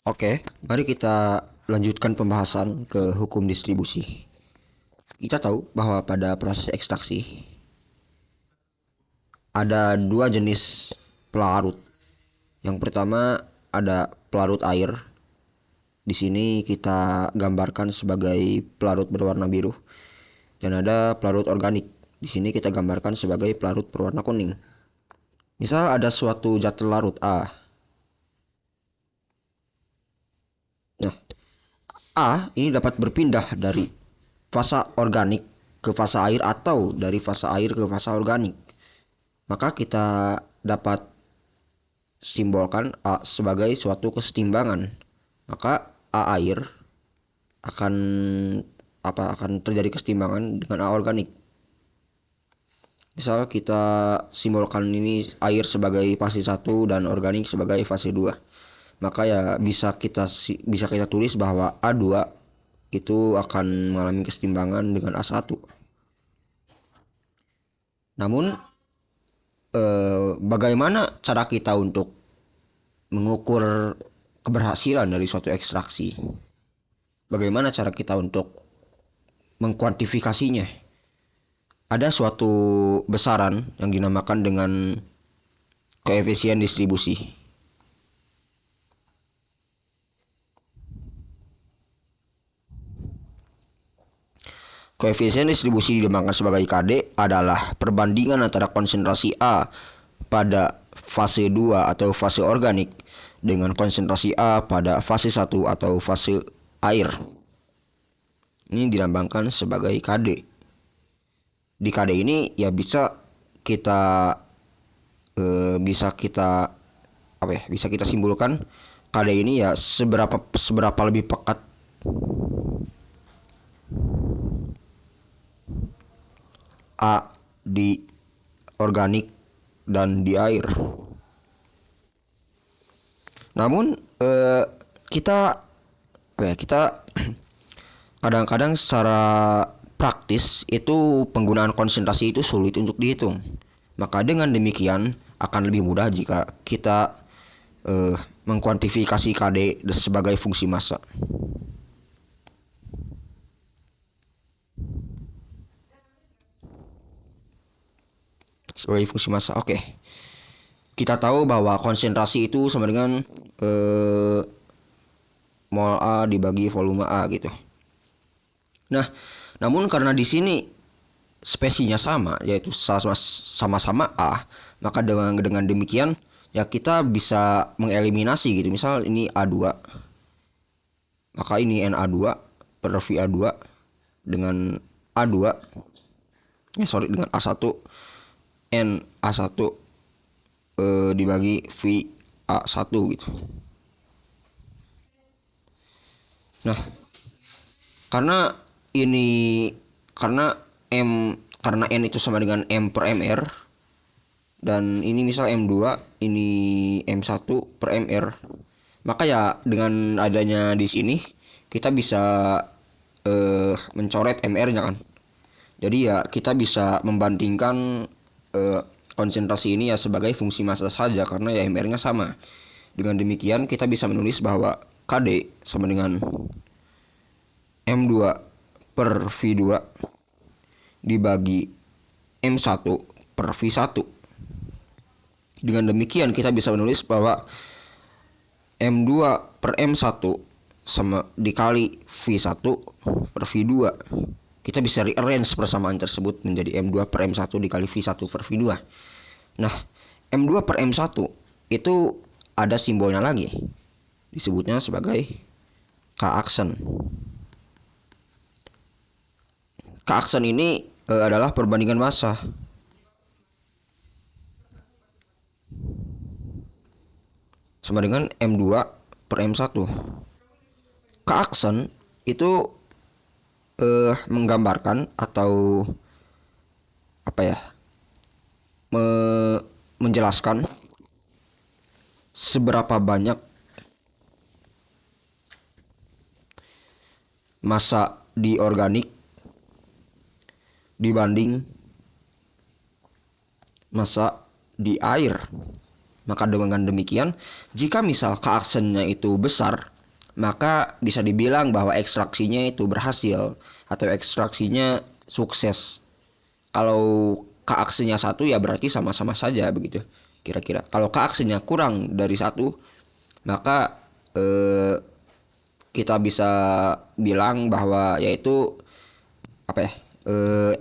Oke, mari kita lanjutkan pembahasan ke hukum distribusi. Kita tahu bahwa pada proses ekstraksi ada dua jenis pelarut. Yang pertama ada pelarut air. Di sini kita gambarkan sebagai pelarut berwarna biru. Dan ada pelarut organik. Di sini kita gambarkan sebagai pelarut berwarna kuning. Misal ada suatu zat larut A. Nah, A ini dapat berpindah dari fase organik ke fase air atau dari fase air ke fase organik. Maka kita dapat simbolkan A sebagai suatu kesetimbangan. Maka A air akan akan terjadi kesetimbangan dengan A organik. Misal kita simbolkan ini air sebagai fase 1 dan organik sebagai fase 2. Maka ya bisa kita tulis bahwa A2 itu akan mengalami kesetimbangan dengan A1. Namun bagaimana cara kita untuk mengukur keberhasilan dari suatu ekstraksi? Bagaimana cara kita untuk mengkuantifikasinya? Ada suatu besaran yang dinamakan dengan koefisien distribusi. Koefisien distribusi dilambangkan sebagai KD adalah perbandingan antara konsentrasi A pada fase 2 atau fase organik dengan konsentrasi A pada fase 1 atau fase air. Ini dilambangkan sebagai KD. Di KD ini ya bisa kita simpulkan KD ini ya seberapa lebih pekat A di organik dan di air. Namun kita kadang-kadang secara praktis itu penggunaan konsentrasi itu sulit untuk dihitung. Maka dengan demikian akan lebih mudah jika kita mengkuantifikasi KD sebagai fungsi massa. Sebagai fungsi massa, oke. Kita tahu bahwa konsentrasi itu sama dengan mol A dibagi volume A gitu. Nah, namun karena di sini spesinya sama, yaitu sama-sama A, maka dengan demikian ya kita bisa mengeliminasi gitu. Misal ini A2, maka ini Na2 per Va2 dengan A2 dengan A1 Na1 dibagi Va1 gitu. Nah, karena N itu sama dengan M per Mr, dan ini misal M2, ini M1 per Mr, maka ya dengan adanya di sini kita bisa mencoret Mr-nya kan. Jadi ya kita bisa membandingkan konsentrasi ini ya sebagai fungsi massa saja karena ya Mr-nya sama. Dengan demikian kita bisa menulis bahwa KD sama dengan M2 per V2 dibagi M1 per V1. Dengan demikian kita bisa menulis bahwa M2 per M1 sama dikali V1 per V2. Kita bisa rearrange persamaan tersebut menjadi M2 per M1 dikali V1 per V2. Nah, M2 per M1 itu ada simbolnya lagi. Disebutnya sebagai K-aksen. K-aksen ini adalah perbandingan massa. Sama dengan M2 per M1. K-aksen itu menggambarkan atau menjelaskan seberapa banyak massa di organik dibanding massa di air. Maka dengan demikian, jika misal keaksennya itu besar, maka bisa dibilang bahwa ekstraksinya itu berhasil atau ekstraksinya sukses. Kalau keaksennya satu ya berarti sama-sama saja begitu kira-kira. Kalau keaksennya kurang dari satu, maka kita bisa bilang bahwa yaitu apa ya,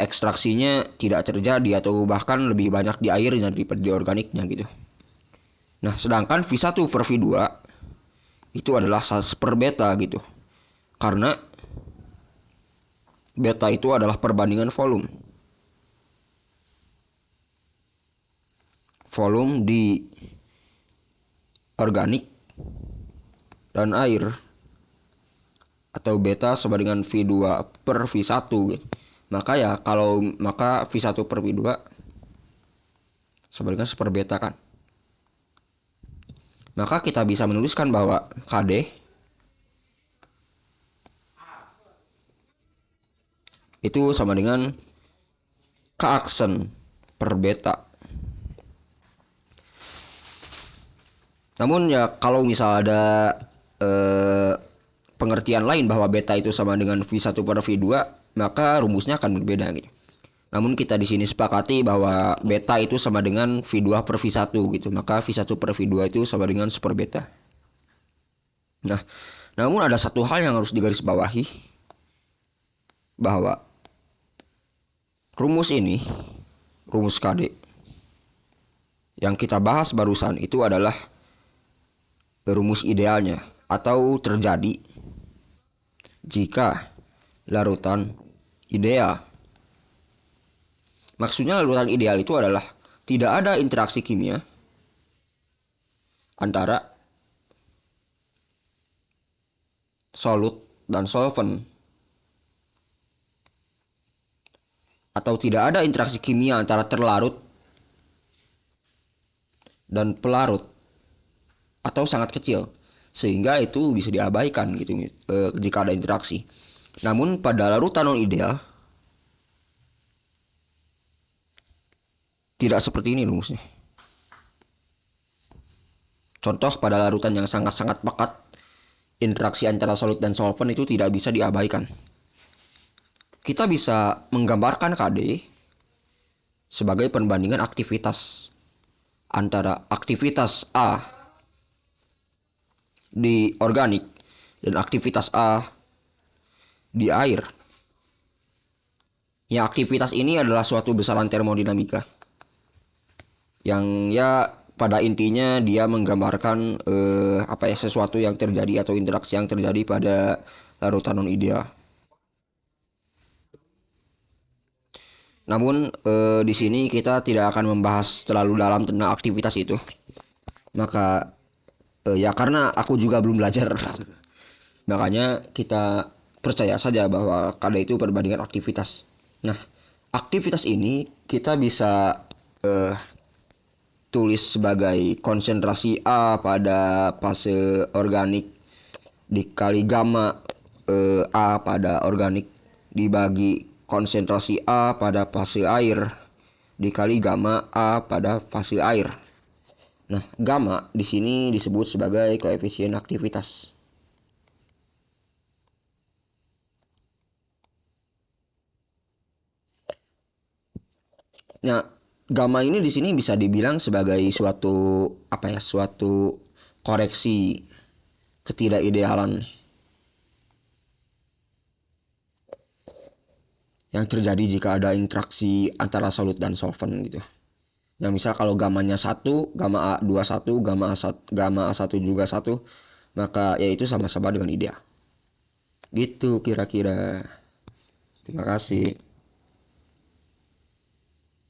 ekstraksinya tidak terjadi atau bahkan lebih banyak di airnya daripada di organiknya gitu. Nah, sedangkan V1 per V2 itu adalah 1 per beta gitu. Karena beta itu adalah perbandingan volume. Volume di organik dan air, atau beta sama dengan V2 per V1 gitu. Maka ya maka V1 per V2 sama dengan 1 per beta kan. Maka kita bisa menuliskan bahwa KD itu sama dengan keaksen per beta. Namun ya kalau misal ada pengertian lain bahwa beta itu sama dengan V1 per V2, maka rumusnya akan berbeda gitu. Namun kita di sini sepakati bahwa beta itu sama dengan V2 per V1 gitu. Maka V1 per V2 itu sama dengan 1 per beta. Nah, namun ada satu hal yang harus digarisbawahi, bahwa rumus ini, rumus KD yang kita bahas barusan itu adalah rumus idealnya atau terjadi jika larutan ideal. Maksudnya larutan ideal itu adalah tidak ada interaksi kimia antara solut dan solvent, atau tidak ada interaksi kimia antara terlarut dan pelarut, atau sangat kecil, sehingga itu bisa diabaikan gitu jika ada interaksi. Namun pada larutan non ideal tidak seperti ini rumusnya. Contoh, pada larutan yang sangat-sangat pekat, interaksi antara solut dan solvent itu tidak bisa diabaikan. Kita bisa menggambarkan KD sebagai perbandingan aktivitas antara aktivitas A di organik dan aktivitas A di air. Ya, aktivitas ini adalah suatu besaran termodinamika yang ya pada intinya dia menggambarkan sesuatu yang terjadi atau interaksi yang terjadi pada larutan non ideal. Namun di sini kita tidak akan membahas terlalu dalam tentang aktivitas itu. Maka ya karena aku juga belum belajar, makanya kita percaya saja bahwa KD itu perbandingan aktivitas. Nah, aktivitas ini kita bisa tulis sebagai konsentrasi A pada fase organik dikali gamma A pada organik dibagi konsentrasi A pada fase air dikali gamma A pada fase air. Nah, gamma di sini disebut sebagai koefisien aktivitas. Nah, gamma ini di sini bisa dibilang sebagai suatu suatu koreksi ketidakidealan yang terjadi jika ada interaksi antara solut dan solvent gitu. Yang misal kalau gamanya 1, gamma A21, gamma A1 juga 1, maka yaitu sama-sama dengan ideal. Gitu kira-kira. Terima kasih.